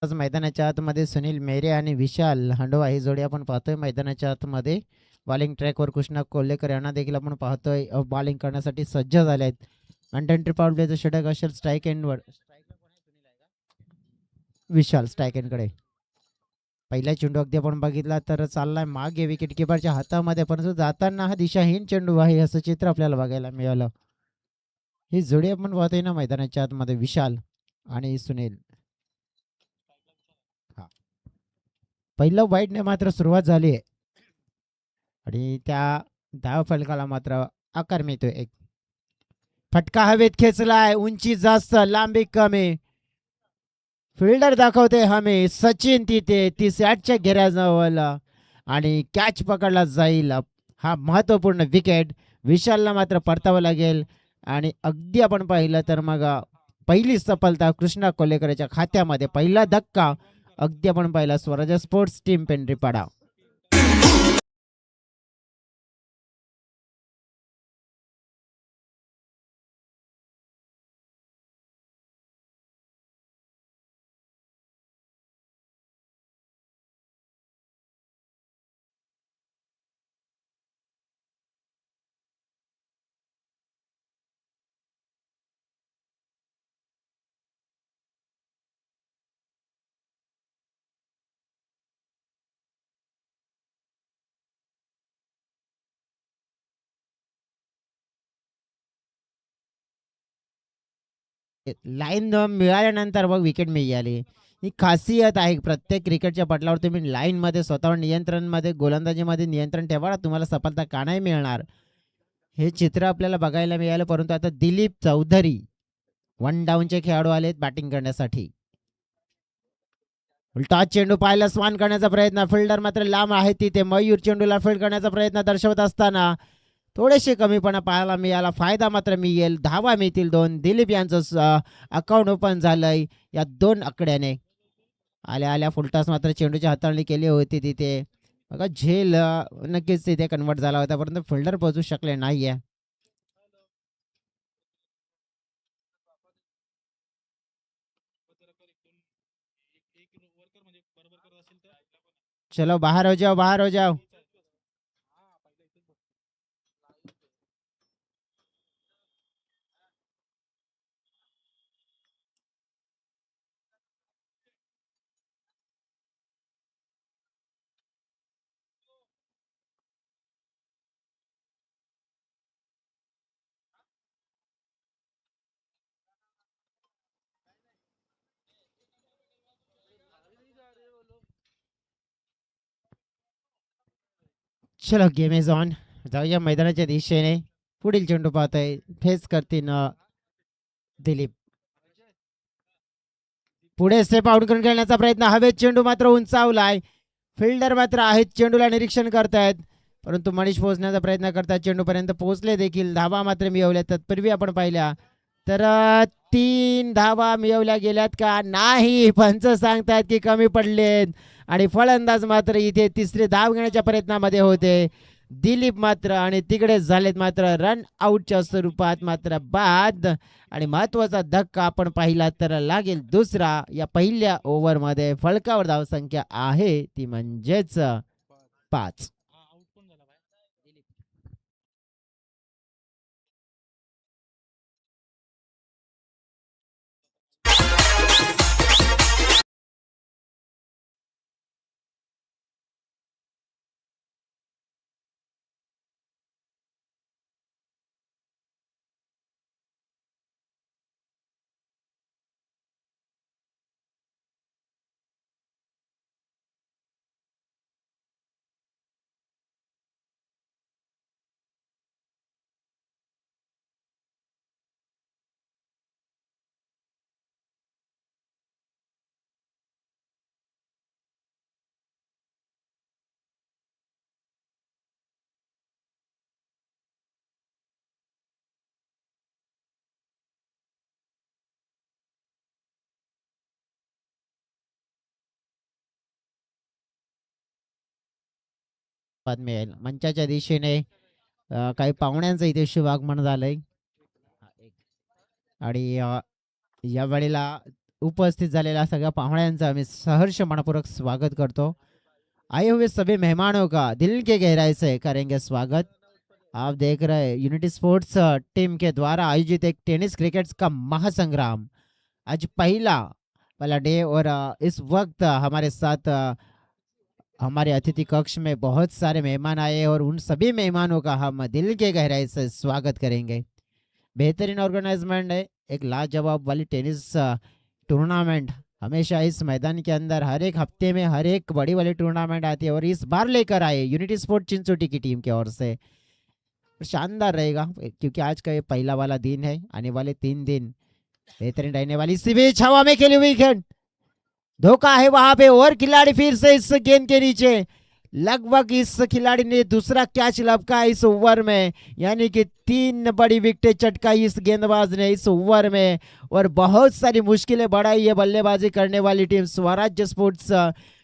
आज मैदानाच्या आतमध्ये सुनील मेरे आणि विशाल हांडोवा ही जोडी आपण पाहतोय मैदानाच्या आतमध्ये. बॉलिंग ट्रॅकवर कृष्णा कोल्हेकर यांना देखील आपण पाहतोय बॉलिंग करण्यासाठी सज्ज झाले आहेत. अंडर पाऊल प्लेचं षटक असेल स्ट्राईक एंडवर. विशाल स्ट्राईक एंडकडे पहिला चेंडू अगदी आपण बघितला तर चाललाय मागे विकेट किपरच्या हातामध्ये, परंतु जाताना हा दिशाहीन चेंडू आहे असं चित्र आपल्याला बघायला मिळालं. ही जोडी आपण पाहतोय ना मैदानाच्या आतमध्ये विशाल आणि सुनील. हा पहिलं वाईटने मात्र सुरुवात झाली आहे आणि त्या धाव फलकाला मात्र आकार मिळतोय. एक फटका हवेत खेचलाय, उंची जास्त लांबी कमी, फिल्डर दाखवते हमी सचिन तिथे 30 घेऱ्याजवळ आणि कॅच पकडला जाईल. हा महत्वपूर्ण विकेट विशालला मात्र परतावं लागेल आणि अगदी आपण पाहिलं तर मग पहिली सफलता कृष्णा कोल्हेकरच्या खात्यामध्ये. पहिला धक्का अगदी आपण पाहिला स्वराज स्पोर्ट्स टीम पेंढरीपाडा. लाईन मिळाल्यानंतर मग विकेट मिळाली. ही खासियत आहे प्रत्येक क्रिकेटच्या पटलावर. तुम्ही लाईनमध्ये स्वतःवर नियंत्रणमध्ये गोलंदाजीमध्ये नियंत्रण ठेवा, तुम्हाला सफलता का नाही मिळणार हे चित्र आपल्याला बघायला मिळालं. परंतु आता दिलीप चौधरी वन डाऊनचे खेळाडू आलेत बॅटिंग करण्यासाठी. उलटा चेंडू पाहायला स्वान करण्याचा प्रयत्न, फिल्डर मात्र लांब आहे तिथे. मयूर चेंडूला फील्ड करण्याचा प्रयत्न दर्शवत असताना थोडेसे कमीपणा पाहायला मिळाला. फायदा मात्र मिळेल, धावा मिळतील 2. दिलीप यांचं अकाउंट ओपन झालंय या 2 आकड्याने. आल्या आल्या फुलटॉस मात्र चेंडूची हाताळणी केली होती तिथे. बघा झेल नक्कीच तिथे कन्वर्ट झाला होता, परंतु फिल्डर पोहोचू शकले नाहीये. चलो बाहर हो जाओ, बाहर हो जाओ. चलो गेम इज ऑन. जाऊया मैदानाच्या दिशेने. पुढील चेंडू पाहतोय, फेस करतील दिलीप. पुढे स्टेप आउट करून खेळण्याचा प्रयत्न, हवेत चेंडू मात्र उंचावलाय. फिल्डर मात्र आहेत, चेंडूला निरीक्षण करतायत, परंतु मनीष पोहोचण्याचा प्रयत्न करतात. चेंडूपर्यंत पोहोचले देखील. धावा मात्र मिळवल्या तत्पूर्वी आपण पाहिल्या तर 3 धावा मिळवल्या गेल्यात का नाही. पंच सांगतायत की कमी पडलेत आणि फलंदाज मात्र इथे तिसरे धाव घेण्याच्या प्रयत्नामध्ये होते. दिलीप मात्र आणि तिकडे झालेत मात्र रन आउटच्या स्वरूपात मात्र बाद. आणि महत्वाचा धक्का आपण पाहिला तर लागेल दुसरा या पहिल्या ओव्हरमध्ये. फलकावर धावसंख्या आहे ती म्हणजेच 5. मिळेल मंचाच्या दिशेने. काही पाहुण्यांचं इथे शुभागमन झालंय आणि या वेळेला उपस्थित झालेल्या सगळ्या पाहुण्यांचं आम्ही सहर्ष मनपूर्वक स्वागत करतो। आए हुए सभी मेहमानों का दिल के गहराई से करेंगे स्वागत। आप देख रहे हैं यूनिटी स्पोर्ट्स टीम के द्वारा आयोजित एक टेनिस क्रिकेट का महासंग्राम। आज पहला वाला डे और इस वक्त हमारे साथ हमारे अतिथि कक्ष में बहुत सारे मेहमान आए और उन सभी मेहमानों का हम दिल के गहराई से स्वागत करेंगे। बेहतरीन ऑर्गेनाइजमेंट है, एक लाजवाब वाली टेनिस टूर्नामेंट हमेशा इस मैदान के अंदर हर एक हफ्ते में हर एक बड़ी वाली टूर्नामेंट आती है और इस बार लेकर आए यूनिटी स्पोर्ट चिंचोटी की टीम की ओर से। शानदार रहेगा क्योंकि आज का ये पहला वाला दिन है, आने वाले 3 दिन बेहतरीन रहने वाली। इसी बीच हवा में खेली हुई गेंद, धोखा है वहां पे और खिलाड़ी फिर से इस गेंद के नीचे। लगभग इस खिलाड़ी ने दूसरा कैच लपका इस ओवर में, यानी कि 3 बड़ी विकेटें चटकाई इस गेंदबाज ने इस ओवर में और बहुत सारी मुश्किलें बढ़ाई है बल्लेबाजी करने वाली टीम स्वराज्य स्पोर्ट्स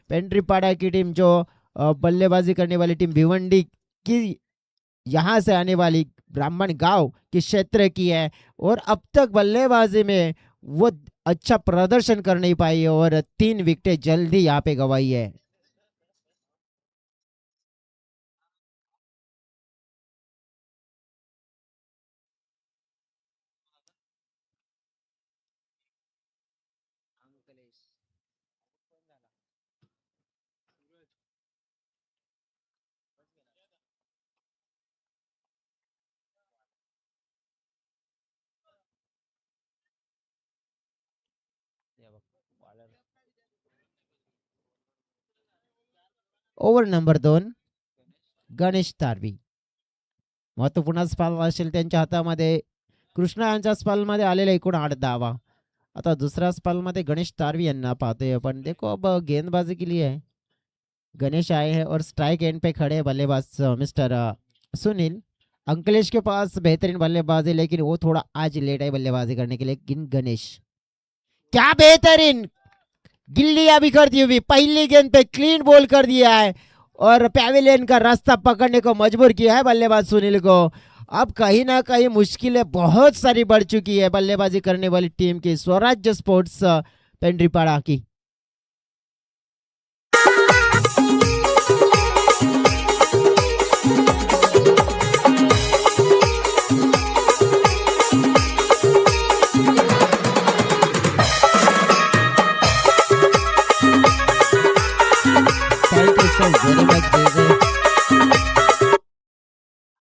पेंड्रीपाड़ा की टीम, जो बल्लेबाजी करने वाली टीम भिवंडी की यहाँ से आने वाली ब्राह्मण गांव के क्षेत्र की है और अब तक बल्लेबाजी में वो अच्छा प्रदर्शन कर नहीं पाई है और 3 विकेटें जल्दी यहाँ पे गंवाई है। ओव्हर नंबर 2 गणेश तारवी, महत्वपूर्ण स्पाल असेल त्यांच्या हातामध्ये। कृष्णा यांच्या स्पालमध्ये आलेला एकूण 8 धावा। आता दुसऱ्या स्पालमध्ये गणेश तारवी यांना पाहते अपन। देखो अब गेंदबाजी के लिए गणेश आए हैं और स्ट्राइक एंड पे खड़े बल्लेबाज मिस्टर सुनील। अंकलेश के पास बेहतरीन बल्लेबाजी, लेकिन वो थोड़ा आज लेट है बल्लेबाजी करने के लिए। गणेश क्या बेहतरीन गिल्ली अभी कर दी हुई, पहली गेंद पे क्लीन बॉल कर दिया है और पैवेलियन का रास्ता पकड़ने को मजबूर किया है बल्लेबाज सुनील को। अब कहीं ना कहीं मुश्किलें बहुत सारी बढ़ चुकी है बल्लेबाजी करने वाली टीम की स्वराज्य स्पोर्ट्स पेंड्रीपाड़ा की।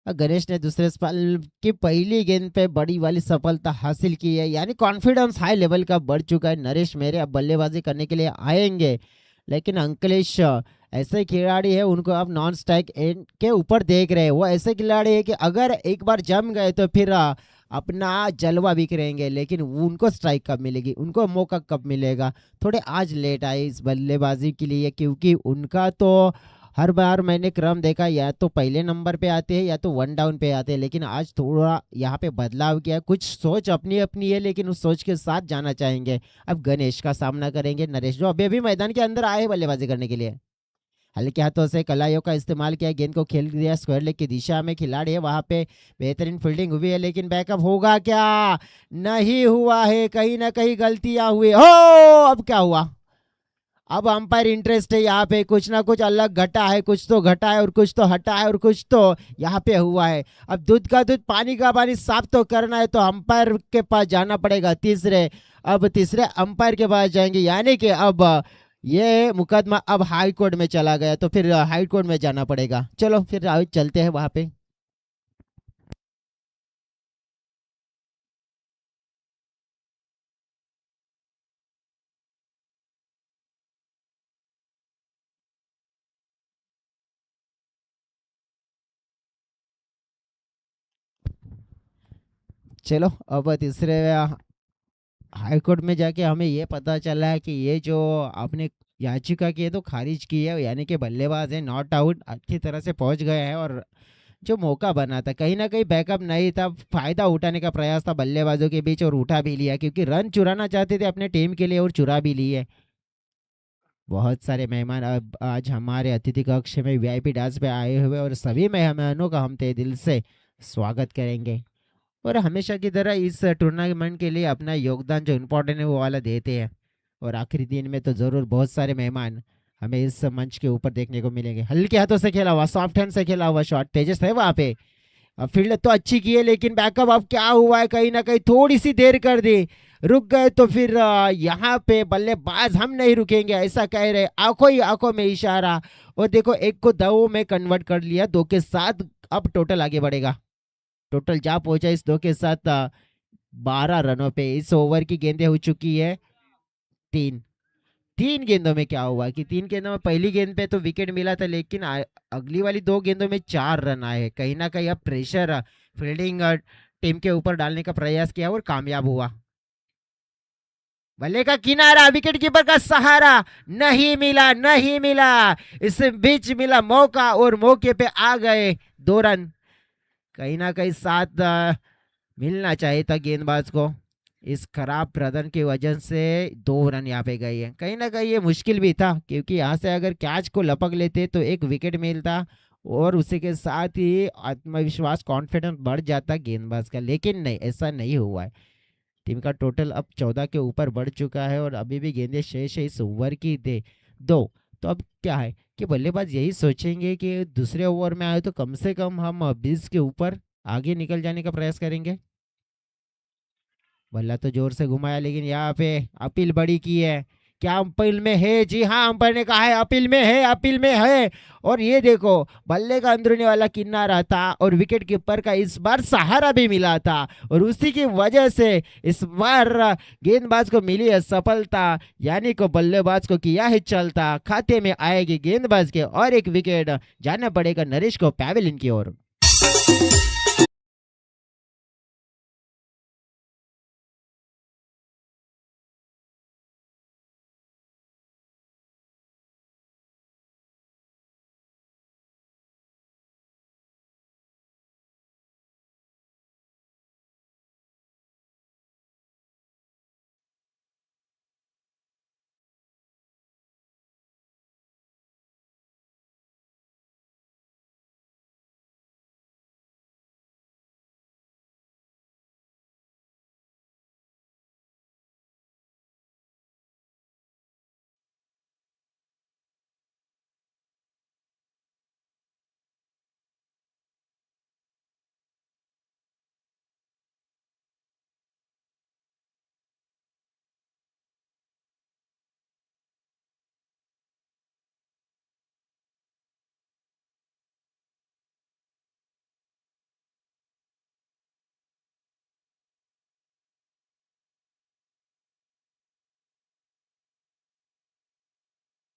गणेश ने दूसरे स्पेल की पहली गेंद पे बड़ी वाली सफलता हासिल की है, यानी कॉन्फिडेंस हाई लेवल का बढ़ चुका है। नरेश मेरे अब बल्लेबाजी करने के लिए आएंगे, लेकिन अंकलेश ऐसे खिलाड़ी है उनको अब नॉन स्ट्राइक एंड के ऊपर देख रहे हैं। वो ऐसे खिलाड़ी है कि अगर एक बार जम गए तो फिर अपना जलवा बिखरेंगे, लेकिन उनको स्ट्राइक कब मिलेगी, उनको मौका कब मिलेगा। थोड़े आज लेट आए इस बल्लेबाजी के लिए, क्योंकि उनका तो हर बार मैंने क्रम देखा या तो पहले नंबर पे आते हैं या तो 1 डाउन पे आते हैं, लेकिन आज थोड़ा यहाँ पे बदलाव किया। कुछ सोच अपनी अपनी है, लेकिन उस सोच के साथ जाना चाहेंगे। अब गणेश का सामना करेंगे नरेश, जो अभी अभी मैदान के अंदर आए बल्लेबाजी करने के लिए। हल्के हाथों से कलाइयों का इस्तेमाल किया, गेंद को खेल दिया स्क्वायर लेग की दिशा में। खिलाड़ी है वहां पे बेहतरीन फील्डिंग हुई है, लेकिन बैकअप होगा क्या, नहीं हुआ है। कहीं ना कहीं गलतियां हुई हो। अब क्या हुआ, अब अंपायर इंटरेस्ट है यहाँ पे, कुछ ना कुछ अलग घटा है, कुछ तो घटा है और कुछ तो हटा है और कुछ तो यहाँ पे हुआ है। अब दूध का दूध पानी का पानी साफ तो करना है, तो अंपायर के पास जाना पड़ेगा अब तीसरे अंपायर के पास जाएंगे, यानी कि अब ये मुकदमा अब हाई कोर्ट में चला गया, तो फिर हाई कोर्ट में जाना पड़ेगा। चलो फिर चलते हैं वहां पे। चलो अब तीसरे हाई कोर्ट में जाके हमें ये पता चला है कि ये जो आपने याचिका की है तो खारिज की है, यानी कि बल्लेबाज है नॉट आउट, अच्छी तरह से पहुंच गए हैं। और जो मौका बना था कहीं ना कहीं बैकअप नहीं था, फायदा उठाने का प्रयास था बल्लेबाजों के बीच और उठा भी लिया, क्योंकि रन चुराना चाहते थे अपने टीम के लिए और चुरा भी लिए। बहुत सारे मेहमान अब आज हमारे अतिथि कक्ष में वीआईपी डांस पे आए हुए और सभी मेहमानों का हम तहे दिल से स्वागत करेंगे और हमेशा की तरह इस टूर्नामेंट के लिए अपना योगदान जो इम्पोर्टेंट है वो वाला देते हैं। और आखिरी दिन में तो जरूर बहुत सारे मेहमान हमें इस मंच के ऊपर देखने को मिलेंगे। हल्के हाथों से खेला हुआ, सॉफ्ट हैंड से खेला हुआ शॉट तेजस है वहां पे। अब फील्ड तो अच्छी की है लेकिन बैकअप अब क्या हुआ है, कहीं ना कहीं थोड़ी सी देर कर दी, रुक गए तो फिर यहाँ पे बल्लेबाज हम नहीं रुकेंगे ऐसा कह रहे, आंखों ही आंखों में इशारा। और देखो एक को दो में कन्वर्ट कर लिया, 2 के साथ अब टोटल आगे बढ़ेगा। टोटल जा पहुंचा इस 2 के साथ 12 रनों पे। इस ओवर की गेंदें हो चुकी है 3। 3 गेंदों में क्या हुआ कि 3 गेंदों में पहली गेंद पे तो विकेट मिला था लेकिन अगली वाली 2 गेंदों में 4 रन आए। कहीं ना कहीं अब प्रेशर फील्डिंग टीम के ऊपर डालने का प्रयास किया और कामयाब हुआ। बल्ले का किनारा, विकेट कीपर का सहारा नहीं मिला, नहीं मिला। इस बीच मिला मौका और मौके पे आ गए 2 रन। कहीं ना कहीं साथ मिलना चाहिए था गेंदबाज को। इस खराब प्रदर्शन की वजह से 2 रन यहाँ पे गई है। कहीं ना कहीं ये मुश्किल भी था क्योंकि यहाँ से अगर कैच को लपक लेते तो एक विकेट मिलता और उसी के साथ ही आत्मविश्वास कॉन्फिडेंस बढ़ जाता गेंदबाज का, लेकिन नहीं, ऐसा नहीं हुआ है। टीम का टोटल अब 14 के ऊपर बढ़ चुका है और अभी भी गेंदें शेष है इस ओवर की दे 2। तो अब क्या है कि बल्लेबाज यही सोचेंगे कि दूसरे ओवर में आए तो कम से कम हम 20 के ऊपर आगे निकल जाने का प्रयास करेंगे। बल्ला तो जोर से घुमाया लेकिन यहाँ पे अपील बड़ी की है। क्या अपील में है? जी हाँ, अंपायर ने कहा है अपील में है, अपील में है। और ये देखो बल्ले का अंदरूनी वाला किनारा था और विकेट कीपर का इस बार सहारा भी मिला था और उसी की वजह से इस बार गेंदबाज को मिली है सफलता, यानी को बल्लेबाज को किया है चलता। खाते में आएगी गेंदबाज के और एक विकेट। जाना पड़ेगा नरेश को पैवेलियन की ओर।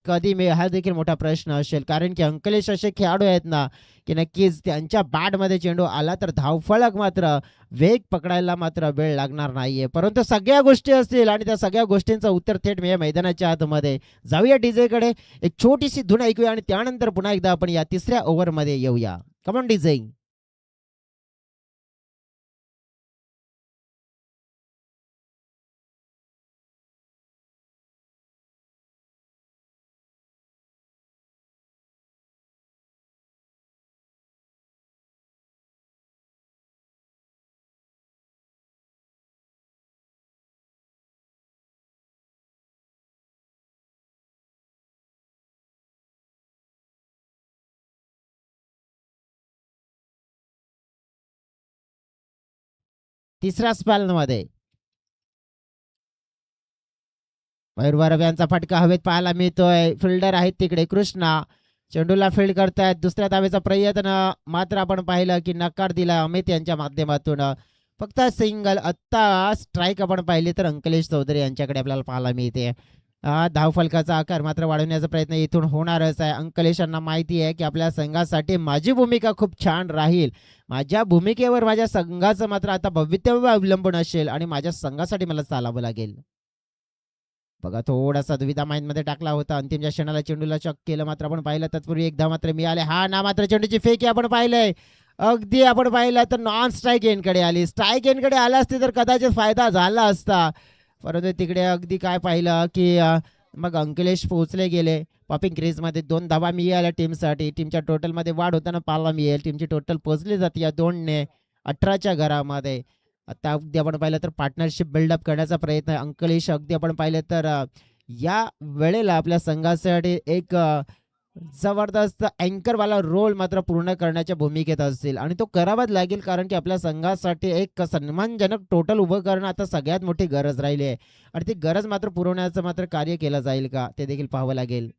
कधी मी हा देखील मोठा प्रश्न असेल, कारण की अंकलेश असे खेळाडू आहेत ना की नक्कीच त्यांच्या बॅटमध्ये चेंडू आला तर धावफलक मात्र वेग पकडायला मात्र वेळ लागणार नाहीये, परंतु सगळ्या गोष्टी असतील आणि त्या सगळ्या गोष्टींचं उत्तर थेट मी या मैदानाच्या आतमध्ये जाऊया डीजे कडे, एक छोटीशी धून ऐकूया आणि त्यानंतर पुन्हा एकदा आपण या तिसऱ्या ओव्हरमध्ये येऊया. Come on DJ. तिसऱ्या स्पेलमध्ये मयूर बरब यांचा फटका हवेत पाहायला मिळतोय. फिल्डर आहेत तिकडे कृष्णा, चेंडूला फील्ड करतायत. दुसऱ्या धावेचा प्रयत्न मात्र आपण पाहिलं की नकार दिला अमित यांच्या माध्यमातून. फक्त सिंगल. आत्ता स्ट्राईक आपण पाहिली तर अंकलेश चौधरी यांच्याकडे आपल्याला पाहायला मिळते. धावफलकाचा आकार मात्र वाढवण्याचा प्रयत्न इथून होणारच आहे. अंकलेशांना माहिती आहे की आपल्या संघासाठी माझी भूमिका खूप छान राहील, माझ्या भूमिकेवर माझ्या संघाचं मात्र आता भवितव्य अवलंबून असेल आणि माझ्या संघासाठी मला चालावं लागेल. बघा थोडासा दुविधा मध्ये टाकला होता, अंतिमच्या क्षणाला चेंडूला चक केलं मात्र आपण पाहिलं. तत्पूर्वी एकदा मात्र मिळाले. हा ना मात्र चेंडूची फेकी आपण पाहिलंय. अगदी आपण पाहिलं तर नॉन स्ट्राईक एंडकडे आली. स्ट्राईक एंडकडे आला असते तर कदाचित फायदा झाला असता, परंतु तिकडे अगदी काय पाहिलं की मग अंकलेश पोहोचले गेले. पॉपिंग क्रीजमध्ये 2 धावा मिळाल्या टीमसाठी. टीमच्या टोटलमध्ये वाढ होताना पाहायला मिळेल. टीमची टोटल पोहोचली जाते या 2ने 18च्या घरामध्ये. आता अगदी आपण पाहिलं तर पार्टनरशिप बिल्डअप करण्याचा प्रयत्न आहे. अंकलेश अगदी आपण पाहिलं तर या वेळेला आपल्या संघासाठी एक जबरदस्त अँकर वाला रोल मात्र पूर्ण करण्याच्या भूमिकेत असतील आणि तो करावाच लागेल, कारण की आपल्या संघासाठी एक सन्मानजनक टोटल उभं करणं आता सगळ्यात मोठी गरज राहिली आहे आणि ती गरज मात्र पुरवण्याचं मात्र कार्य केलं जाईल का ते देखील पाहावं लागेल.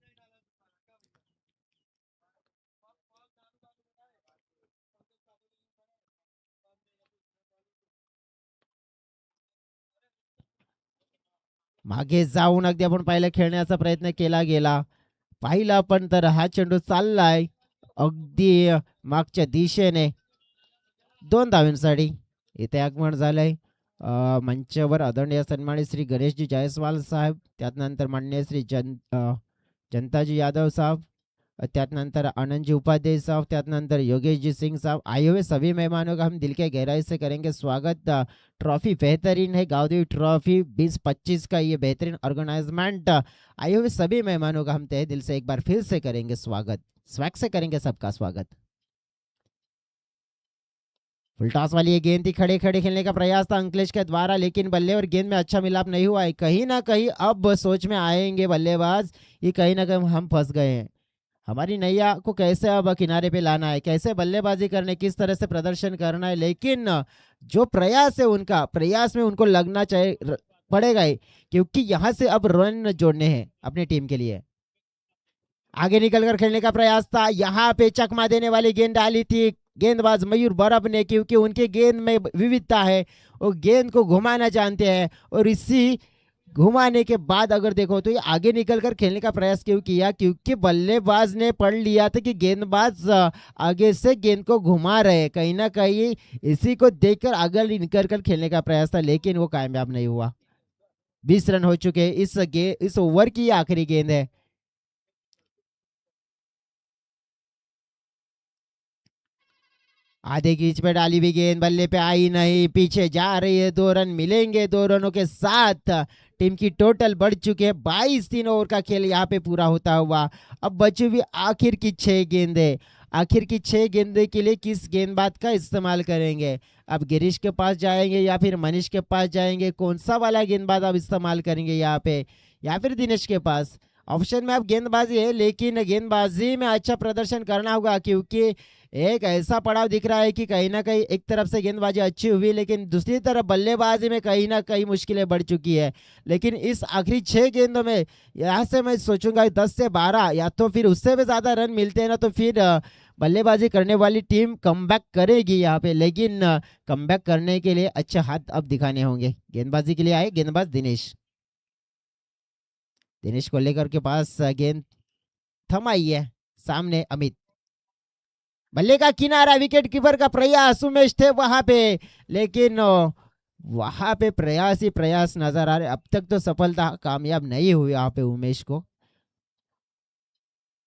मागे जाऊन अगदी आपण पाहिलं खेळण्याचा प्रयत्न केला गेला, पाहिलं आपण तर हा चेंडू चाललाय अगदी मागच्या दिशेने 2 धावांसाठी. इथे आगमन झालंय मंचावर आदरणीय सन्मानित श्री गणेशजी जायसवाल साहेब, त्यानंतर माननीय श्री जनताजी यादव साहब, त्यानंतर आनंद जी उपाध्याय साहब, त्यानंतर योगेश जी सिंह साहब। आए हुए सभी मेहमानों का हम दिल के गहराई से करेंगे स्वागत। ट्रॉफी बेहतरीन है, गाउदेवी ट्रॉफी 2025 का ये बेहतरीन ऑर्गेनाइजमेंट। आए हुए सभी मेहमानों का हम तहे दिल से एक बार फिर से करेंगे स्वागत, स्वैग से करेंगे सबका स्वागत। फुल टॉस वाली ये गेंद थी, खड़े खड़े खेलने का प्रयास था अंकलेश के द्वारा, लेकिन बल्ले और गेंद में अच्छा मिलाप नहीं हुआ है। कहीं ना कहीं अब सोच में आएंगे बल्लेबाज कि कहीं ना कहीं हम फंस गए हैं, हमारी नैया को कैसे अब किनारे पे लाना है, कैसे बल्लेबाजी करने, किस तरह से प्रदर्शन करना है। लेकिन जो प्रयास है उनका, प्रयास में उनको लगना चाहिए पड़ेगा ही, क्योंकि यहाँ से अब रन जोड़ने हैं अपनी टीम के लिए। आगे निकलकर खेलने का प्रयास था, यहाँ पे चकमा देने वाली गेंद डाली थी गेंदबाज मयूर बरब ने, क्योंकि उनके गेंद में विविधता है, वो गेंद को घुमाना जानते हैं और इसी घुमाने के बाद अगर देखो तो ये आगे निकलकर खेलने का प्रयास क्यों किया, क्योंकि बल्लेबाज ने पढ़ लिया था कि गेंदबाज आगे से गेंद को घुमा रहे, कहीं ना कहीं इसी को देखकर आगे निकलकर खेलने का प्रयास था, लेकिन वो कामयाब नहीं हुआ। 20 रन हो चुके हैं, इस ओवर की आखिरी गेंद है। आधे कीच पे डाली हुई गेंद बल्ले पे आई नहीं, पीछे जा रही है, 2 रन मिलेंगे। 2 रनों के साथ टीम की टोटल बढ़ चुकी है 22। 3 ओवर का खेल यहाँ पे पूरा होता हुआ अब बची हुई आखिर की 6 गेंदें, आखिर की 6 गेंदे के लिए किस गेंदबाज का इस्तेमाल करेंगे? अब गिरीश के पास जाएंगे या फिर मनीष के पास जाएंगे, कौन सा वाला गेंदबाज आप इस्तेमाल करेंगे यहाँ पे, या फिर दिनेश के पास? ऑप्शन में अब गेंदबाजी है, लेकिन गेंदबाजी में अच्छा प्रदर्शन करना होगा, क्योंकि एक ऐसा पड़ाव दिख रहा है कि कहीं ना कहीं एक तरफ से गेंदबाजी अच्छी हुई, लेकिन दूसरी तरफ बल्लेबाजी में कहीं ना कहीं मुश्किलें बढ़ चुकी है। लेकिन इस आखिरी 6 गेंदों में यहाँ से मैं सोचूंगा 10 से 12 या तो फिर उससे भी ज़्यादा रन मिलते हैं ना, तो फिर बल्लेबाजी करने वाली टीम कमबैक करेगी यहाँ पे। लेकिन कमबैक करने के लिए अच्छे हाथ अब दिखाने होंगे। गेंदबाजी के लिए आए गेंदबाज दिनेश, दिनेश को लेकर के पास गेंद थमाई है, सामने अमित, बल्ले का किनारा, विकेट कीपर का प्रयास, उमेश थे वहां पे, लेकिन वहां पे प्रयास ही प्रयास नजर आ रहे। अब तक तो सफलता कामयाब नहीं हुई यहाँ पे उमेश को।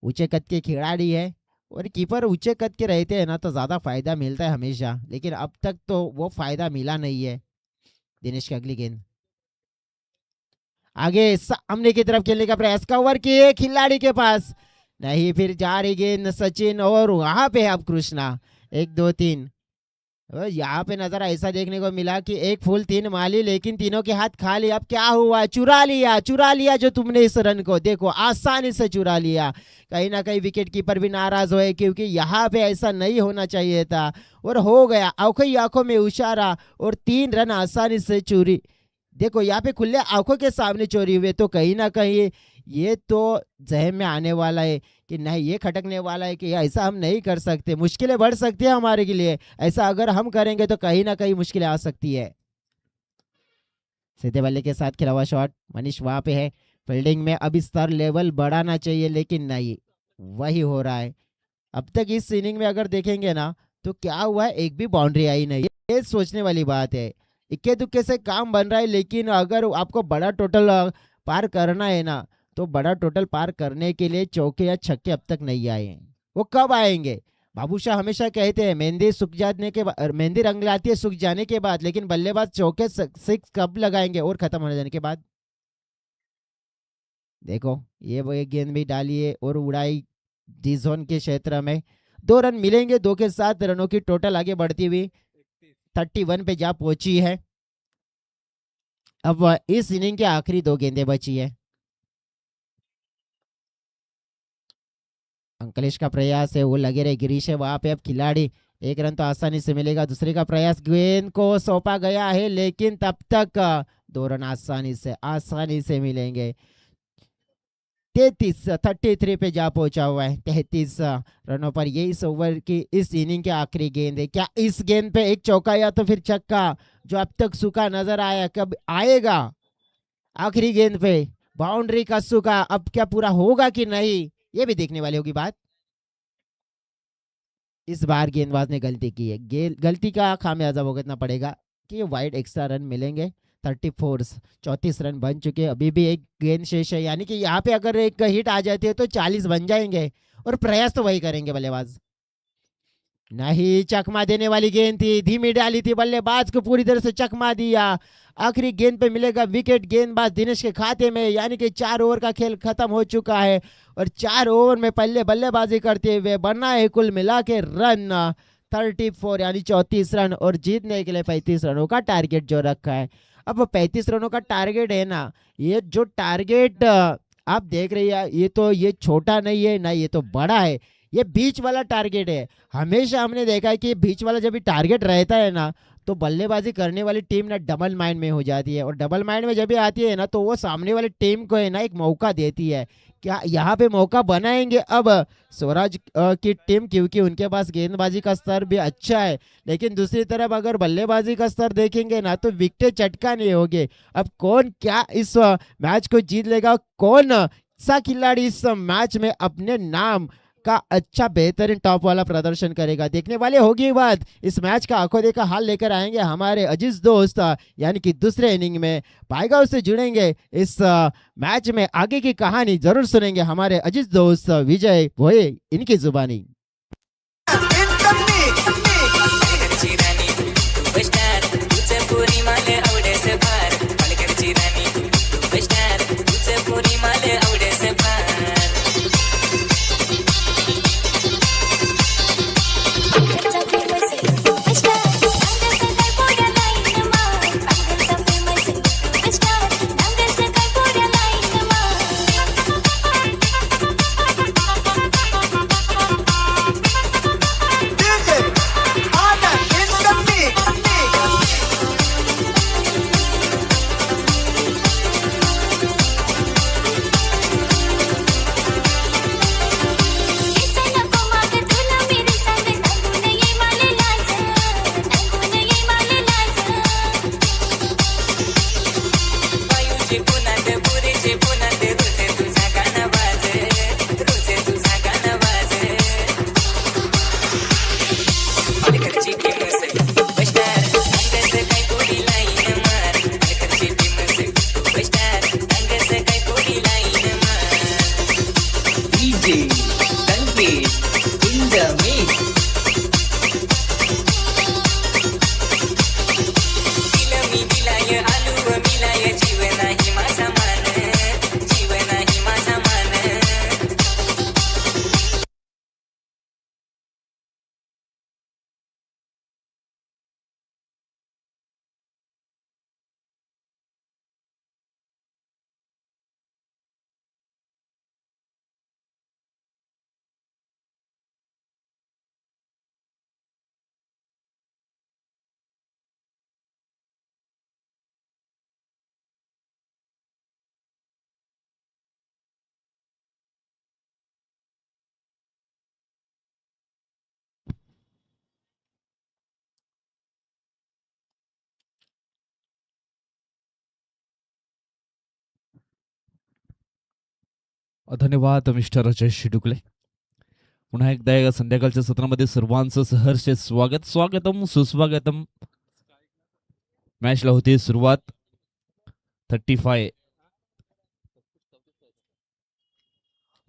ऊंचे कद के खिलाड़ी है और कीपर ऊंचे कद के रहते हैं ना तो ज्यादा फायदा मिलता है हमेशा, लेकिन अब तक तो वो फायदा मिला नहीं है। दिनेश की अगली गेंद आगे सामने की तरफ खेलने का प्रयास, कवर किए खिलाड़ी के पास नहीं, फिर जा रही गेंद सचिन और वहां पे अब कृष्णा। 1 2 3 यहाँ पे नजर ऐसा देखने को मिला कि एक फुल 3 माली, लेकिन तीनों के हाथ खाली। अब क्या हुआ, चुरा लिया, चुरा लिया जो तुमने इस रन को, देखो आसानी से चुरा लिया। कहीं ना कहीं विकेट कीपर भी नाराज हुए, क्योंकि यहाँ पे ऐसा नहीं होना चाहिए था और हो गया। आंखों में इशारा और 3 रन आसानी से चोरी, देखो यहाँ पे खुले आंखों के सामने चोरी हुए, तो कहीं ना कहीं ये तो जहन में आने वाला है कि नहीं, ये खटकने वाला है कि ऐसा हम नहीं कर सकते, मुश्किलें बढ़ सकती है हमारे के लिए, ऐसा अगर हम करेंगे तो कहीं ना कहीं मुश्किलें आ सकती है। सीधे बल्ले के साथ खेला हुआ शॉट, मनीष वहां पे है। फील्डिंग में अभी स्तर लेवल बढ़ाना चाहिए, लेकिन नहीं वही हो रहा है। अब तक इस इनिंग में अगर देखेंगे ना तो क्या हुआ है, एक भी बाउंड्री आई नहीं, ये सोचने वाली बात है। इक्के दुक्के से काम बन रहा है, लेकिन अगर आपको बड़ा टोटल पार करना है ना, तो बड़ा टोटल पार करने के लिए चौके या छक्के अब तक नहीं आए हैं। वो कब आएंगे? बाबूशाह हमेशा कहते हैं मेहंदी सूख जाने के बाद, मेहंदी रंग लाती है सूख जाने के बाद, लेकिन बल्लेबाज चौके सिक्स कब लगाएंगे? और खत्म होने जाने के बाद। देखो ये वो एक गेंद भी डाली है और उड़ाई डी जोन के क्षेत्र में। 2 रन मिलेंगे, 2 के 7 रनों की टोटल आगे बढ़ती हुई 31 पे जा पहुंची है। अब इस इनिंग के आखिरी 2 गेंदें बची है। अंकलेश का प्रयास है, वो लगे रहे गिरीश है वहां पे। अब खिलाड़ी, एक रन तो आसानी से मिलेगा। दूसरे का प्रयास, गेंद को सौंपा गया है लेकिन तब तक 2 रन आसानी से मिलेंगे। 33 पे जा पहुंचा हुआ है। 33 रनों पर ये इस ओवर की, इस इनिंग के आखिरी गेंद है। क्या इस गेंद पे एक चौका या तो फिर छक्का, जो अब तक सूखा नजर आया, कब आएगा आखिरी गेंद पे बाउंड्री का सूखा? अब क्या पूरा होगा कि नहीं, ये भी देखने वाली होगी बात। इस बार गेंदबाज ने गलती की है, गलती का खामियाजा भुगतना पड़ेगा कि वाइड एक्स्ट्रा रन मिलेंगे। 34 रन बन चुके हैं, अभी भी एक गेंद शेष है, यानी कि यहाँ पे अगर एक हिट आ जाती है तो 40 बन जाएंगे। और प्रयास तो वही करेंगे बल्लेबाज। नहीं, चकमा देने वाली गेंद थी, धीमी डाली थी, बल्लेबाज को पूरी तरह से चकमा दिया। आखिरी गेंद पे मिलेगा विकेट गेंदबाज दिनेश के खाते में, यानी कि 4 ओवर का खेल खत्म हो चुका है। और 4 ओवर में पहले बल्लेबाजी करते हुए बना है कुल मिला के रन 34, यानी 34 रन, और जीतने के लिए 35 रनों का टारगेट जो रखा है। अब 35 रनों का टारगेट है ना, ये जो टारगेट आप देख रही है, ये छोटा नहीं है ना, ये तो बड़ा है, ये बीच वाला टारगेट है। हमेशा हमने देखा है कि बीच वाला जब भी टारगेट रहता है ना, तो बल्लेबाजी करने वाली टीम ना डबल माइंड में हो जाती है। और डबल माइंड में जब भी आती है ना, तो वो सामने वाली टीम को है ना एक मौका देती है। क्या यहाँ पे मौका बनाएंगे अब स्वराज की टीम, क्योंकि उनके पास गेंदबाजी का स्तर भी अच्छा है। लेकिन दूसरी तरफ अगर बल्लेबाजी का स्तर देखेंगे ना, तो विकेट चटका नहीं होगे। अब कौन क्या इस मैच को जीत लेगा, कौन सा खिलाड़ी इस मैच में अपने नाम का अच्छा बेहतरीन टॉप वाला प्रदर्शन करेगा, देखने वाले होगी बात। इस मैच का आंखों देखा हाल लेकर आएंगे हमारे अजीज दोस्त, यानी कि दूसरे इनिंग में पाएगा उससे जुड़ेंगे। इस मैच में आगे की कहानी जरूर सुनेंगे हमारे अजीज दोस्त विजय भोये, इनकी जुबानी। धन्यवाद मिस्टर अजय शिडुकले. पुन्हा एकदा या संध्याकाळच्या सत्रामध्ये सर्वांचं सहर्ष स्वागतम सुस्वागतम. मॅचला होती सुरुवात. 35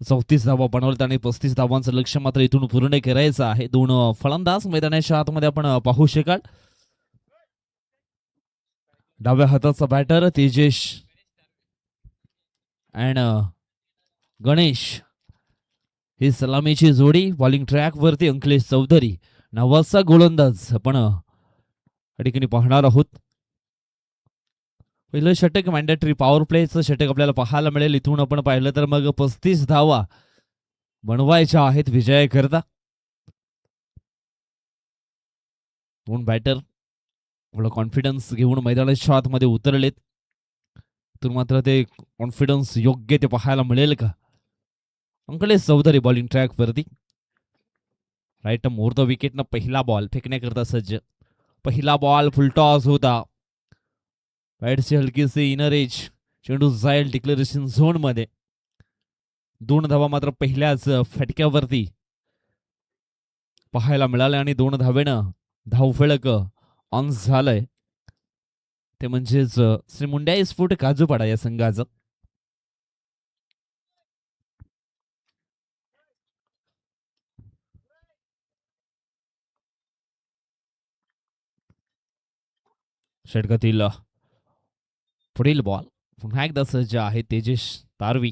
34 धावा बनवल्यात आणि 35 धावांचं लक्ष्य मात्र इथून पूर्ण करायचं आहे. 2 फलंदाज मैदानाच्या आतमध्ये आपण पाहू शकाल. डाव्या हाताचा बॅटर तेजेश अँड गणेश, ही सलामीची जोडी. बॉलिंग ट्रॅक वरती अंकलेश चौधरी, नवाचा गोलंदाज आपण या ठिकाणी पाहणार आहोत. पहिलं षटक मॅन्डेटरी पॉवर प्लेचं षटक आपल्याला पाहायला मिळेल. इथून आपण पाहिलं तर मग 35 धावा बनवायच्या आहेत विजयाकरता. दोन बॅटर आपला कॉन्फिडन्स घेऊन मैदानाच्या आतमध्ये उतरलेत. तर मात्र ते कॉन्फिडन्स योग्य ते पाहायला मिळेल का? अंकलेश चौधरी बॉलिंग ट्रॅक वरती. राईट मोर द विकेटनं पहिला बॉल फेकण्याकरता सज्ज. पहिला बॉल फुलटॉस होता. बॅटची हलकीशी इनर एज. चेंडू जाईल डिक्लेरेशन झोन मध्ये. 2 धावा मात्र पहिल्याच फटक्यावरती पाहायला मिळाले आणि 2 धावेनं धावफलक ऑन झालंय. ते म्हणजेच श्री मुंड्या स्फोट काजूपाडा या संघाचं. षटकातील पुढील बॉल पुन्हा एकदा सज्ज आहे तेजेश तारवी.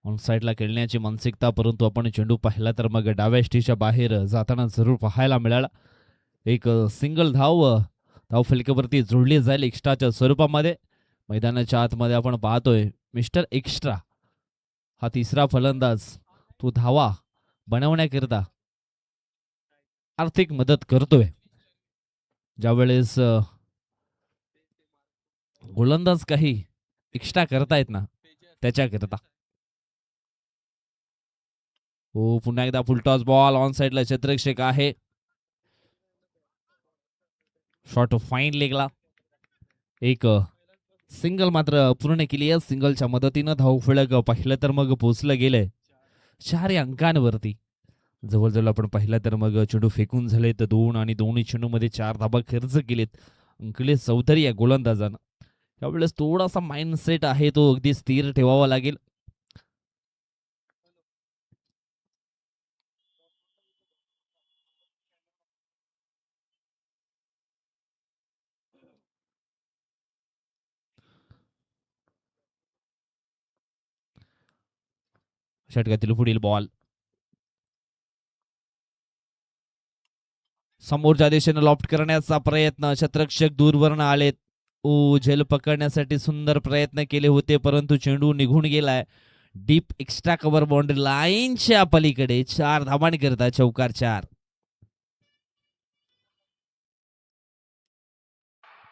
ऑन साईडला खेळण्याची मानसिकता, परंतु आपण चेंडू पाहिला तर मग डाव्या स्टीच्या बाहेर जाताना जरूर पाहायला मिळाला. एक सिंगल धाव फलकावरती जोडली जाईल एक्स्ट्राच्या स्वरूपामध्ये. मैदानाच्या आतमध्ये आपण पाहतोय मिस्टर एक्स्ट्रा हा तिसरा फलंदाज. तो धावा बनवण्याकरता आर्थिक मदत करतोय. ज्यावेळेस गोलंदाज काही एक्स्ट्रा करतायत ना त्याच्याकरता. हो पुन्हा एकदा फुलटॉस बॉल ऑन साइडला क्षेत्ररक्षक आहे. शॉट फाईन लेगला. एक सिंगल मात्र पूर्ण केली आहे. सिंगलच्या मदतीनं धावफलक पाहिलं तर मग पोचलं गेलंय 4 अंकांवरती. जवळजवळ आपण पाहिलं तर मग चेंडू फेकून झालेत 2 आणि दोन्ही चेंडूमध्ये 4 धाबा खर्च केलेत अंकलेश चौधरी या गोलंदाजानं. त्यावेळेस थोडासा माइंडसेट आहे तो अगदी स्थिर ठेवावा लागेल. षटकातील पुढील बॉल समोरच्या दिशेने लॉफ्ट करण्याचा प्रयत्न. क्षेत्ररक्षक दूरवरनं आलेत. झेल पकडण्यासाठी सुंदर प्रयत्न केले होते, परंतु चेंडू निघून गेलाय डीप एक्स्ट्रा कव्हर बाउंड्री लाईनच्या पलीकडे. 4 धावांकरता चौकार 4.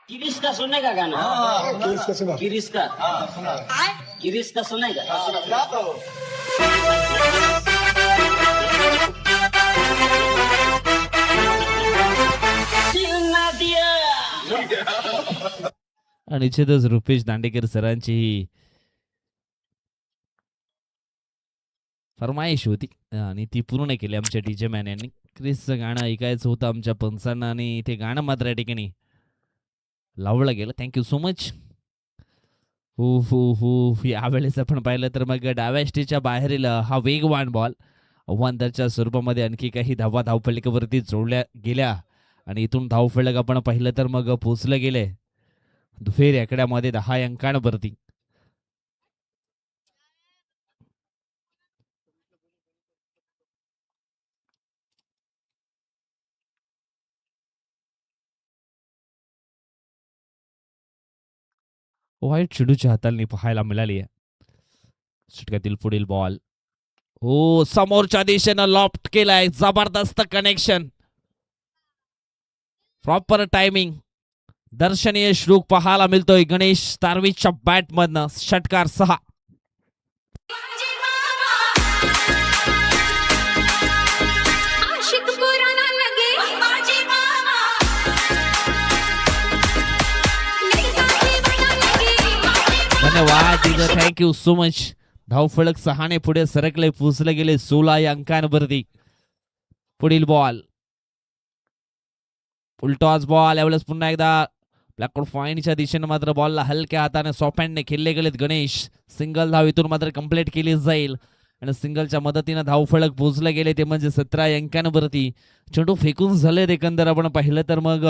गिरीश का सुनने का गाना? गिरीश का गिरीश का सुने का? आणि निश्चितच रुपेश दांडेकर सरांची ही फरमाईश होती आणि ती पूर्ण केली आमच्या डीजे मॅन यांनी. क्रिसचं गाणं ऐकायचं होतं आमच्या पंचांना आणि ते गाणं मात्र या ठिकाणी लावलं गेलं. Thank you so much. हो हो हो यावेळेस आपण पाहिलं तर मग डाव्या स्टेजच्या बाहेरील हा वेगवान बॉल अव्वांतरच्या स्वरूपामध्ये आणखी काही धावा धावफलकावरती जोडल्या गेल्या आणि इथून धावफलक आपण पाहिलं तर मग पोचलं गेले दुफेर आकड्यामध्ये 10 अंकांवरती. वाईट चेंडूच्या हातांनी पाहायला मिळाली आहे. षटकातील पुढील बॉल हो समोरच्या दिशेनं लॉफ्ट केलाय. जबरदस्त कनेक्शन, प्रॉपर टायमिंग, दर्शनीय श्लोक पाहायला मिळतोय गणेश तारवीच्या बॅट मधनं. षटकार 6. धन्यवाद, थँक्यू सो मच. धावफलक 6 ने पुढे सरकले, पोचले गेले 16 या अंकांवरती. पुढील बॉल उलटॉस बॉल. यावेळेस पुन्हा एकदा ब्लॅकआउट फाईनच्या दिशेने मात्र बॉलला हलक्या हाताने सॉफ्ट हँडने खेळले गेलेत गणेश. सिंगल धाव इथून मात्र कंप्लीट केली जाईल आणि सिंगलच्या मदतीने धावफलक पोचले गेले ते म्हणजे 17 अंकांवरती. चेंडू फेकून झाले एकंदर आपण पाहिलं तर मग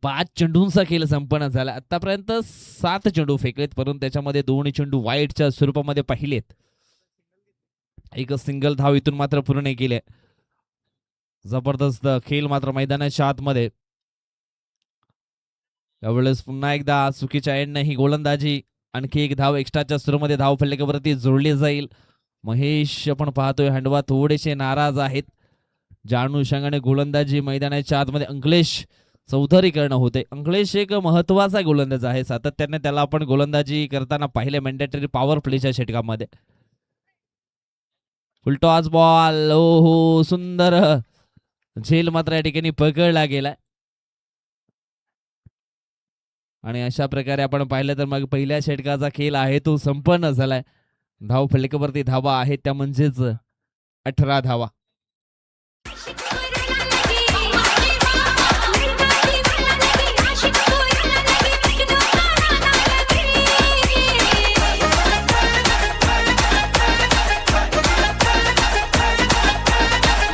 5 चेंडूंचा खेळ संपन्न झाला. आतापर्यंत 7 चेंडू फेकलेत, परंतु त्याच्यामध्ये 2 चेंडू वाईटच्या स्वरूपामध्ये पाहिलेत. एक सिंगल धाव इथून मात्र पूर्ण केले. जबरदस्त खेळ मात्र मैदानाच्या आतमध्ये. यावेळेस पुन्हा एकदा चुकीच्या एंडने ही गोलंदाजी आणखी एक धाव एक्स्ट्राच्या सुरूमध्ये धाव फलकावरती जोडली जाईल. महेश आपण पाहतोय हंडवा थोडेसे नाराज आहेत. ज्या अनुषंगाने गोलंदाजी मैदानाच्या आतमध्ये अंकलेश चौधरी करणं होते. अंकलेश एक महत्वाचा गोलंदाज आहे. सातत्याने त्याला आपण गोलंदाजी करताना पाहिले मॅन्डेटरी पॉवर प्लेच्या षटकामध्ये. फुलटॉस बॉल, हो सुंदर झेल मात्र या ठिकाणी पकडला गेलाय. आणि अशा प्रकारे आपण पाहिलं तर मग पहिल्या षटकाचा खेळ आहे तो संपन्न झालाय. धाव फलकावरती धावा आहेत त्या म्हणजेच 18 धावा.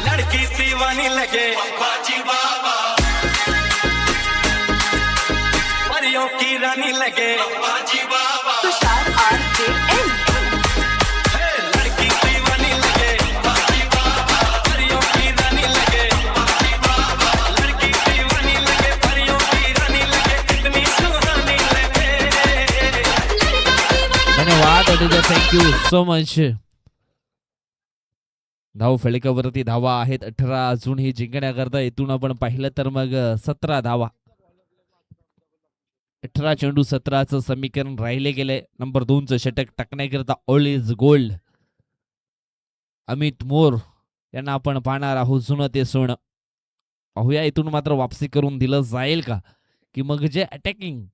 लड़की दीवानी लगे बाजी बाबा, परियों की रानी लगे बाजी बाबा, लड़की दीवानी लगे बाजी बाबा, परियों की रानी लगे बाजी बाबा, लड़की दीवानी लगे परियों की रानी लगे, कितनी सुहानी लगे. धन्यवाद थँक्यू सो मच. धाव फलकावरती धावा आहेत 18. अजूनही जिंकण्याकरता इथून आपण पाहिलं तर मग 17 धावा. 18 चेंडू 17चं समीकरण राहिले गेले. नंबर 2चं षटक टाकण्याकरता ऑल इज गोल्ड अमित मोर यांना आपण पाहणार आहोत. जुनं ते सोनं. पाहूया इथून मात्र वापसी करून दिलं जाईल का, की मग जे अटॅकिंग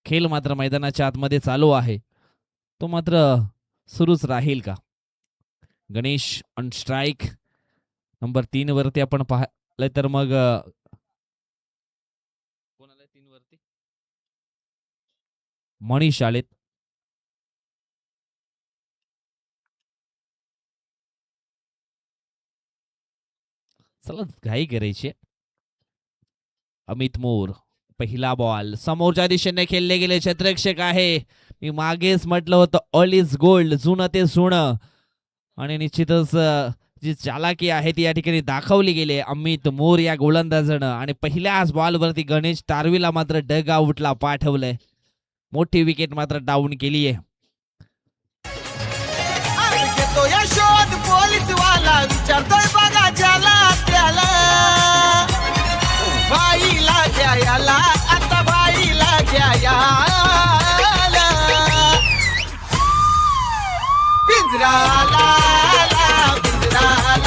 खेळ मात्र मैदानाच्या आतमध्ये चालू आहे तो मात्र सुरूच राहील का. Ganesh on strike. नंबर 3 वरती आपण पाहिलं तर मग कोणाला 3 वरती मनीष आलेत. चला घाई करायची. अमित मोर पहिला बॉल समोरच्या दिशेने खेळले गेले. क्षेत्ररक्षक आहे. मी मागेच म्हटलं होतं ऑल इज गोल्ड, जुनं ते सोनं. आणि निश्चितच जी चालाकी आहे ती या ठिकाणी दाखवली गेली अमित मोर या गोलंदाजानं. आणि पहिल्याच बॉलवरती गणेश टारवीला मात्र डग आउटला पाठवलंय. मोठी विकेट मात्र डाऊन केली आहे. तो या शोध पोलीस वाला विचारतोय बघा ज्याला त्याला, बाईला घ्यायला आता बाईला घ्यायला, पिंजराला पिंजराला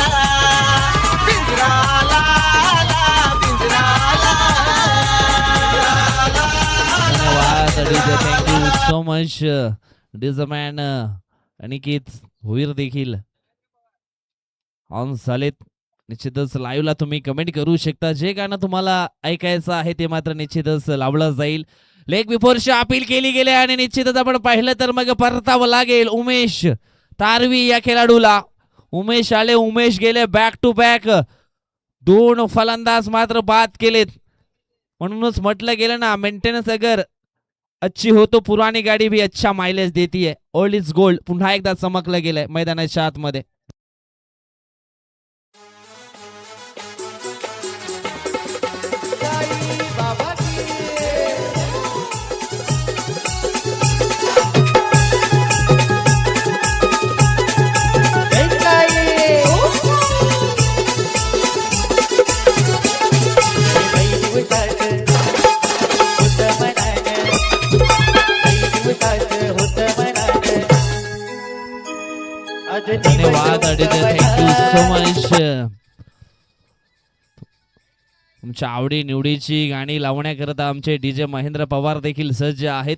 पिंजराला पिंजराला. धन्यवाद थँक्यू सो मच. डिझमॅन अनिकेत भोईर देखील ऑन झालेत. निश्चितच लाईव्हला तुम्ही कमेंट करू शकता. जे गाणं तुम्हाला ऐकायचं आहे ते मात्र निश्चितच लावलं जाईल. लेग बिफोरची अपील केली गेली आणि निश्चितच आपण पाहिलं तर मग परतावं लागेल उमेश तारवी या खेळाडूला. उमेश आले, उमेश गेले. बॅक टू बॅक 2 फलंदाज मात्र बाद केलेत. म्हणूनच म्हटलं गेलं ना, मेंटेनन्स अगर अच्छी हो तो पुरानी गाडी भी अच्छा माइलेज देती है. ऑल इज गोल्ड पुन्हा एकदा चमकलं गेलंय मैदानाच्या आतमध्ये. धन्यवाद थँक्यू सो मच. तुमच्या आवडी निवडीची गाणी लावण्याकरता आमचे डीजे महेंद्र पवार देखील सज्ज आहेत.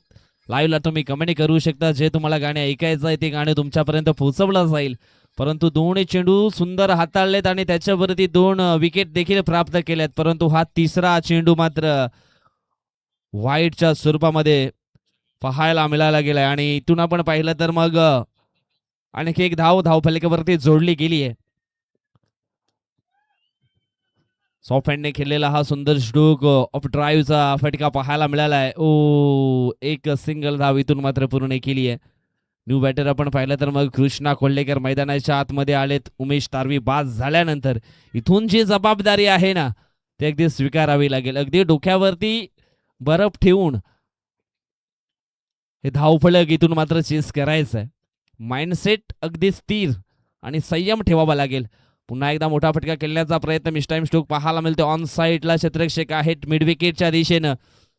लाईव्हला तुम्ही कमेंट करू शकता. जे तुम्हाला गाणे ऐकायचं आहे ते गाणे तुमच्यापर्यंत पोहोचवलं जाईल. परंतु 2 चेंडू सुंदर हाताळलेत आणि त्याच्यावरती 2 विकेट देखील प्राप्त केल्यात. परंतु हा 3रा चेंडू मात्र व्हाईटच्या स्वरूपामध्ये पाहायला मिळाला गेलाय. आणि इथून आपण पाहिलं तर मग आणखी एक धाव फलकावरती जोडली गेली आहे. सॉफ्ट हँडने खेळलेला हा सुंदर स्ट्रोक ऑफ ड्राईव्हचा फटका पाहायला मिळाला आहे. ओ एक सिंगल धाव इथून मात्र पूर्ण केली आहे. न्यू बॅटर आपण पाहिलं तर मग कृष्णा कोल्हेकर मैदानाच्या आतमध्ये आलेत. उमेश तारवी बाद झाल्यानंतर इथून जी जबाबदारी आहे ना ते अगदी स्वीकारावी लागेल. अगदी डोक्यावरती बर्फ ठेवून हे धावफलक इथून मात्र चेस करायचं आहे. माइंडसेट अगदी स्थिर आणि संयम ठेवावा लागेल. पुन्हा एकदा मोठा फटका खेळण्याचा प्रयत्न मिस टाइम स्ट्रोक पाहायला मिळतो. ऑन साईडला क्षेत्ररक्षक आहेत मिड विकेटच्या दिशेनं.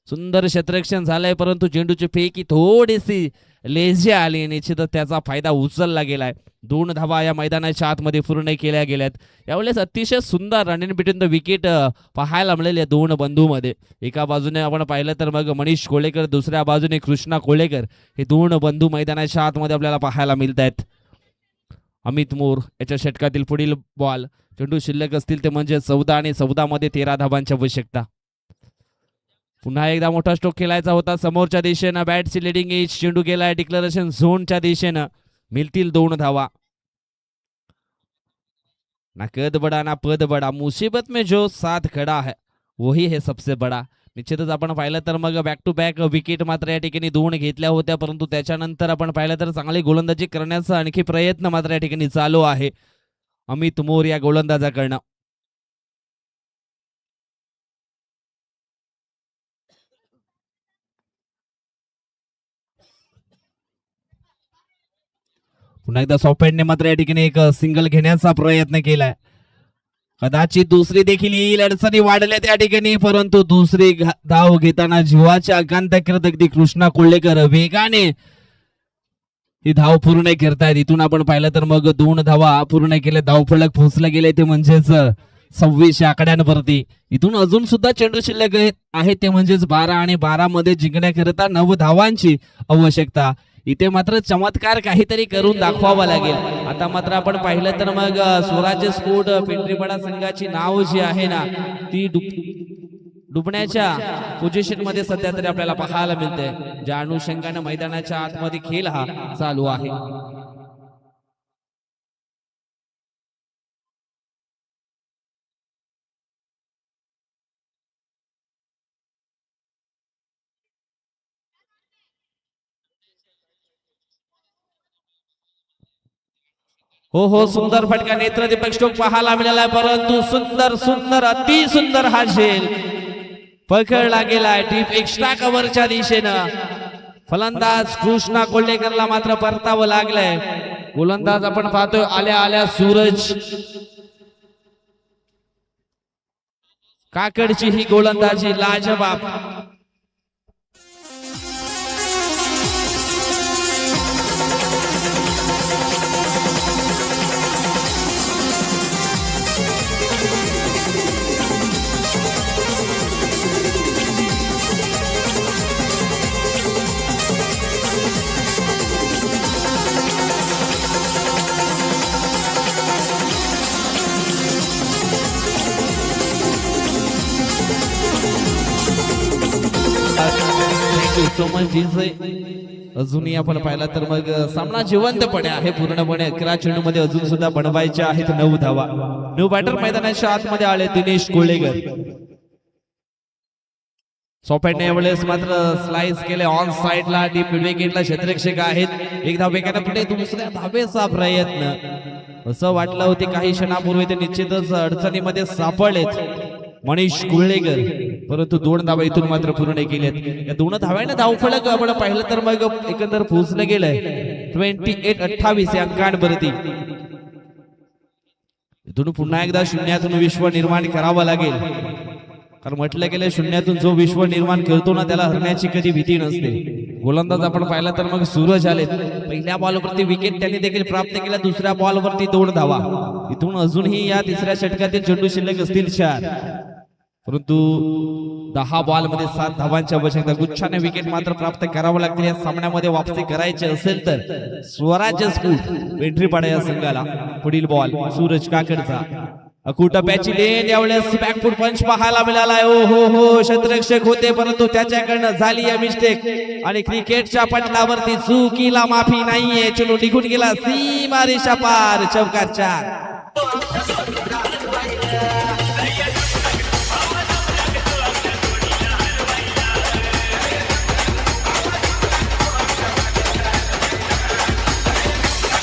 सुंदर क्षेत्ररक्षण झालंय परंतु चेंडूची फेकी थोडीशी लेझी आली. निश्चितच त्याचा फायदा उचलला गेलाय. 2 धावा या मैदानाच्या आतमध्ये पूर्ण केल्या गेल्यात. यावेळेस अतिशय सुंदर रनिंग बिटवीन द विकेट पाहायला मिळाले 2 बंधूमध्ये. एका बाजूने आपण पाहिलं तर मग मनीष कोळेकर, दुसऱ्या बाजूने कृष्णा कोळेकर, हे 2 बंधू मैदानाच्या आतमध्ये आपल्याला पाहायला मिळत आहेत. अमित मोर याच्या षटकातील पुढील बॉल. चेंडू शिल्लक असतील ते म्हणजे 14 आणि 14 मध्ये 13 धावांची आवश्यकता. पुन्हा एकदा मोठा स्ट्रोक खेळायचा होता समोरच्या दिशेनं. बॅटची लिडिंग एज. चेंडू गेलाय डिक्लेरेशन झोनच्या दिशेनं. मिळतील 2 धावा. ना कद बडा ना पद बडा, मुसीबत में जो साथ खड़ा है वही है सबसे बडा. निश्चितच आपण पाहिलं तर मग बॅक टू बॅक विकेट मात्र या ठिकाणी 2 घेतल्या होत्या परंतु त्याच्यानंतर आपण पाहिलं तर चांगली गोलंदाजी करण्याचा आणखी प्रयत्न मात्र या ठिकाणी चालू आहे अमित मोर या गोलंदाजाकडनं. पुन्हा एकदा सॉफ्टने मात्र या ठिकाणी एक सिंगल घेण्याचा प्रयत्न केलाय. कदाचित दुसरी देखील येईल. अडचणी वाढल्या त्या ठिकाणी परंतु दुसरी धाव घेताना जीवाच्या आकांत करत अगदी कृष्णा कोल्हेकर वेगाने ही धाव पूर्ण करतायत. इथून आपण पाहिलं तर मग 2 धावा पूर्ण केले. धावफलक पोहोचले गेले ते म्हणजेच 26 आकड्यांवरती. इथून अजून सुद्धा चेंडू शिल्लक आहे ते म्हणजेच 12 आणि 12 मध्ये जिंकण्याकरिता 9 धावांची आवश्यकता. इथे मात्र चमत्कार काहीतरी करून दाखवावा लागेल. आता मात्र आपण पाहिलं तर मग स्वराज्य स्पोर्ट पिंपरीपाडा संघाची नाव जी आहे ना ती डुबण्याच्या पोझिशन मध्ये सध्या तरी आपल्याला पाहायला मिळते. ज्या अनुषंगाने मैदानाच्या आतमध्ये खेळ हा चालू आहे. हो हो सुंदर फटका नेत्रदीपक स्ट्रोक पाहायला मिळाला परंतु सुंदर सुंदर अति सुंदर हा झेल पकडला गेलाय टीप एक्स्ट्रा कव्हरच्या दिशेनं. फलंदाज कृष्णा कोल्हेकरला मात्र परतावं लागलंय. गोलंदाज आपण पाहतोय आल्या आल्या सूरज काकडची ही गोलंदाजी लाजवाब. अजूनही आपण पाहिला तर मग सामना जिवंतपणे आहे पूर्णपणे. 11 चेंडू मध्ये अजून सुद्धा बनवायचे आहेत 9 धावा. न्यू बॅटर मैदानाच्या आतमध्ये आले दिनेश कोळेकर. सॉपेटने यावेळेस मात्र स्लाइस केले ऑन साइडला. डीप मिड विकेटला क्षेत्ररक्षक आहेत. एक धाव वेगाने पुढे दुसऱ्या धावेचा प्रयत्न. असं वाटलं होते काही क्षणापूर्वी ते निश्चितच अडचणीमध्ये सापडलेत मनीष कोल्हेकर परंतु 2 धावा इथून मात्र पूर्ण केलेत. या 2 धाव्याने धावफलक आपण पाहिलं तर मग एकंदर पोहोचलं गेलंय 28-28 या अंकांवरती. इथून पुन्हा एकदा शून्यातून विश्व निर्माण करावं लागेल. कारण म्हटलं गेलं शून्यातून जो विश्व निर्माण करतो ना त्याला हरण्याची कधी भीती नसते. गोलंदाज आपण पाहिला तर मग सूरज आले. पहिल्या बॉलवरती विकेट त्यांनी देखील प्राप्त केला. दुसऱ्या बॉलवरती 2 धावा. इथून अजूनही या तिसऱ्या षटकातील चेंडू शिल्लक असतील 4 परंतु 10 बॉल मध्ये 7 धावांची आवश्यकता. गुच्छाने विकेट मात्र प्राप्त करावं लागतील या सामन्यामध्ये वापसी करायची असेल तर. स्वराज्य स्पोर्ट पिंपरीपाडा या संघाला पुढील बॉल सूरज काकडचा. अकुट पॅची लेन यावेळेस बॅकफूट पंच पाहायला मिळालाय. ओ हो हो क्षेत्ररक्षक होते परंतु त्याच्याकडनं झाली आहे मिस्टेक आणि क्रिकेटच्या पटलावरती चुकीला माफी नाहीये. चलो निघून गेला सीमा रेषा पार. चौकार 4.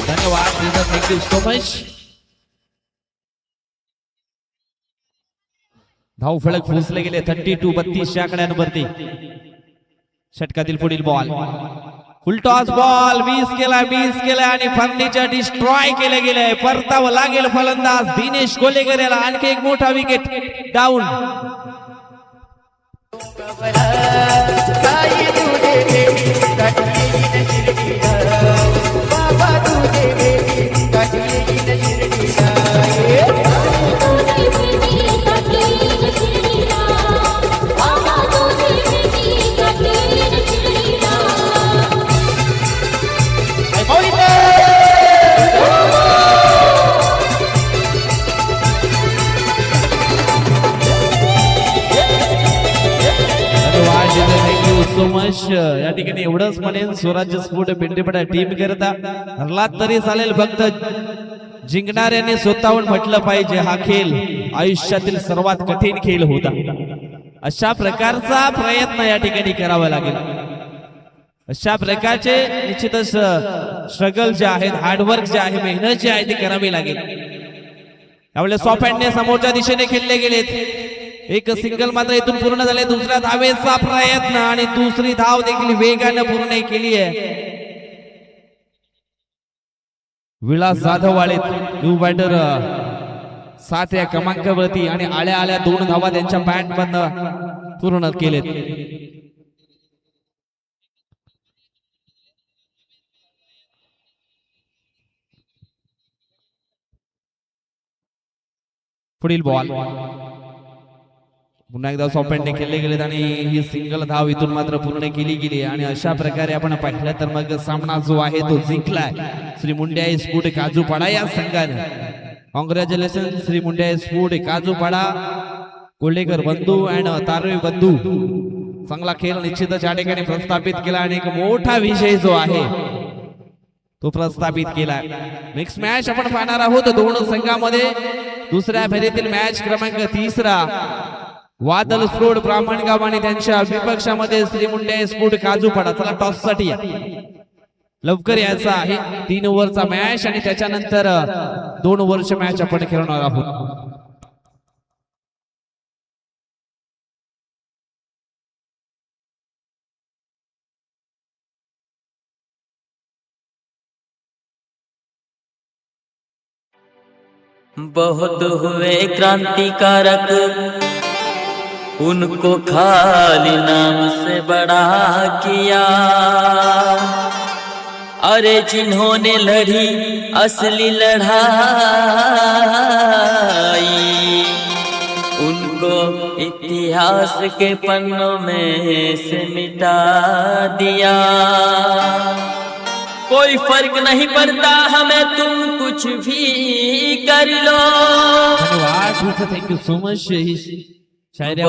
धन्यवाद. Thank you so much. धाव फलक पोहोचले गेले 32-32 आकड्यांवरती. षटकातील पुढील बॉल फुलटॉस बॉल मिस केला आणि फर्निचर डिस्ट्रॉय केले गेले. परतावं लागेल फलंदाज दिनेश कोलेकर याला. आणखी एक मोठा विकेट डाऊन. So much. या ठिकाणी एवढंच म्हणेन स्वराज्य स्पोर्ट पिंडीपडा टीम करता हरलात तरी चालेल, फक्त जिंकणाऱ्यांनी स्वतःहून म्हटलं पाहिजे हा खेळ आयुष्यातील सर्वात कठीण खेळ होता. अशा प्रकारचा प्रयत्न या ठिकाणी करावा लागेल. अशा प्रकारचे निश्चितच स्ट्रगल जे आहेत, हार्डवर्क जे आहे, मेहनत जी आहे ती करावी लागेल. त्यामुळे सॉफ्ट हँडने समोरच्या दिशेने खेळले गेलेत. एक सिंगल मात्र इथून पूर्ण झाले. दुसऱ्या धावेचा प्रयत्न आणि दुसरी धाव देखील वेगाने पूर्ण केली आहे. विलास जाधव आलेत न्यू बॅटर 7 या क्रमांकावरती आणि आल्या 2 धावा त्यांच्या बॅट मधनं पूर्ण केलेत. पुढील बॉल पुन्हा एकदा सॉफ्टने खेळले गेलेत आणि ही सिंगल धाव इथून मात्र पूर्ण केली गेली. आणि अशा प्रकारे आपण पाहिलं तर मग सामना जो आहे तो जिंकलाय श्री मुंड्या स्पोर्ट काजूपाडा या संघाने. कॉंग्रॅच्युलेशन श्री मुंड्या स्पोर्ट काजूपाडा, कोल्हेकर बंधू अँड तारवे बंधू. चांगला खेळ निश्चितच या ठिकाणी प्रस्थापित केला आणि एक मोठा विजय जो आहे तो प्रस्थापित केला. नेक्स्ट मॅच आपण पाहणार आहोत दोन संघामध्ये. दुसऱ्या फेरीतील मॅच क्रमांक 3 वादल स्पोर्ट ब्राह्मणगाव आणि त्यांच्या विपक्षामध्ये श्री मुंड्या स्पोर्ट काजूपाडा. चला टॉस साठी लवकर यायचा आहे. 3 ओव्हरचा मॅच आणि त्याच्यानंतर 2 ओव्हरची मॅच आपण खेळणार आहोत. बहुत हुए क्रांतिकारक, उनको खाली नाम से बड़ा किया। अरे जिन्होंने लड़ी असली लड़ाई, उनको इतिहास के पन्नों में से मिटा दिया। कोई फर्क नहीं पड़ता हमें, तुम कुछ भी कर लो। धन्यवाद. Thank you so much. शायरी